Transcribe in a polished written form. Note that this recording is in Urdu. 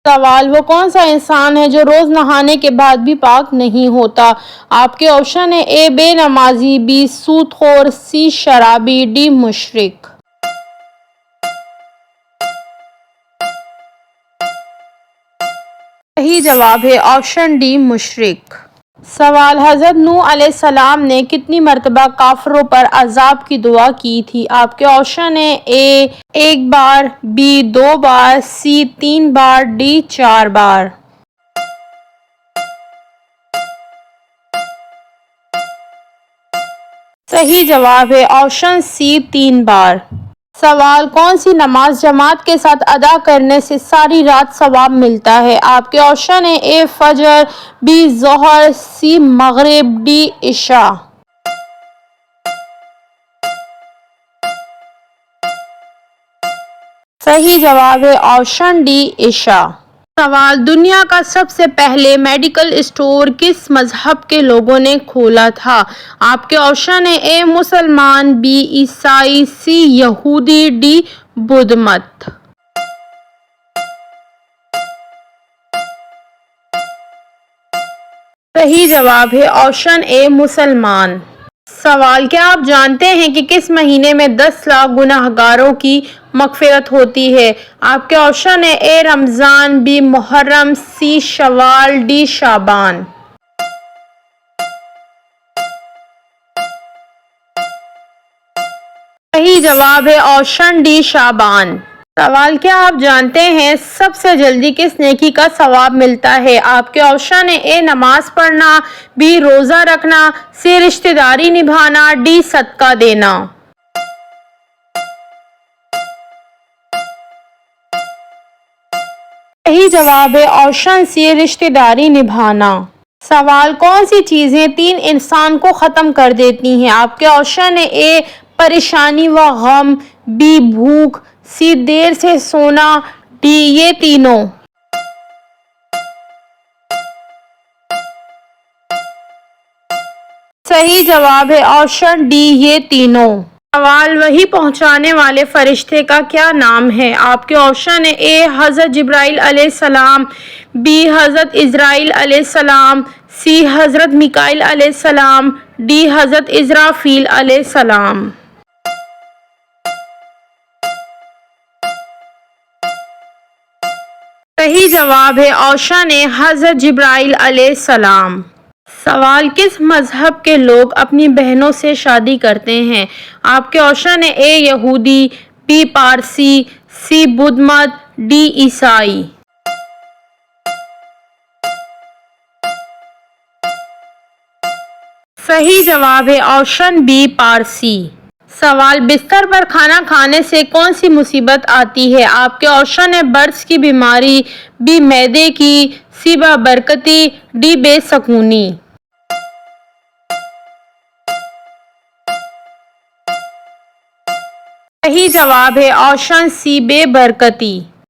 سوال: وہ کون سا انسان ہے جو روز نہانے کے بعد بھی پاک نہیں ہوتا؟ آپ کے آپشن ہیں: اے بے نمازی، بی سود خور، سی شرابی، ڈی مشرک۔ صحیح جواب ہے آپشن ڈی مشرک۔ سوال: حضرت نوح علیہ السلام نے کتنی مرتبہ کافروں پر عذاب کی دعا کی تھی؟ آپ کے آپشن ہیں: اے 1 بار، be 2 bar, C 3 bar, D 4 بار۔ صحیح جواب ہے آپشن سی 3 بار۔ سوال: کون سی نماز جماعت کے ساتھ ادا کرنے سے ساری رات ثواب ملتا ہے؟ آپ کے آپشن ہیں: اے فجر، بی ظہر، سی مغرب، ڈی عشاء۔ صحیح جواب ہے آپشن ڈی عشاء۔ سوال: دنیا کا سب سے پہلے میڈیکل اسٹور کس مذہب کے لوگوں نے کھولا تھا؟ آپ کے آپشن ہیں: اے مسلمان، بی عیسائی، سی یہودی، ڈی بدھ مت۔ صحیح جواب ہے آپشن اے مسلمان۔ سوال: کیا آپ جانتے ہیں کہ کس مہینے میں 10 لاکھ گنہگاروں کی مغفرت ہوتی ہے؟ آپ کے آپشن ہیں: اے رمضان، be Muharram, C Shawwal, D شعبان۔ صحیح جواب ہے آپشن ڈی شعبان۔ سوال: کیا آپ جانتے ہیں سب سے جلدی کس نیکی کا ثواب ملتا ہے؟ آپ کے آپشن ہیں: اے نماز پڑھنا، بی روزہ رکھنا، سی رشتہ داری نبھانا، ڈی صدقہ دینا۔ صحیح جواب ہے آپشن سی رشتہ داری نبھانا۔ سوال: کون سی چیزیں 3 انسان کو ختم کر دیتی ہیں؟ آپ کے آپشن ہیں: اے پریشانی و غم، بی بھوک، سی دیر سے سونا، ڈی یہ تینوں۔ صحیح جواب ہے آپشن ڈی یہ تینوں۔ سوال: وحی پہنچانے والے فرشتے کا کیا نام ہے؟ آپ کے آپشن ہیں: اے حضرت جبرائیل علیہ السلام، بی حضرت اسرائیل علیہ السلام، سی حضرت میکائیل علیہ السلام، ڈی حضرت اسرافیل علیہ السلام۔ صحیح جواب ہے آپشن اے حضرت جبرائیل علیہ السلام۔ سوال: کس مذہب کے لوگ اپنی بہنوں سے شادی کرتے ہیں؟ آپ کے آپشن ہیں: اے یہودی، بی پارسی، سی بدھ مت، ڈی عیسائی۔ صحیح جواب ہے آپشن بی پارسی۔ سوال: بستر پر کھانا کھانے سے کون سی مصیبت آتی ہے؟ آپ کے آپشن ہیں: برس کی بیماری، بی معدے کی، سی بابرکتی، ڈی بے سکونی۔ صحیح جواب ہے آپشن سی بے برکتی۔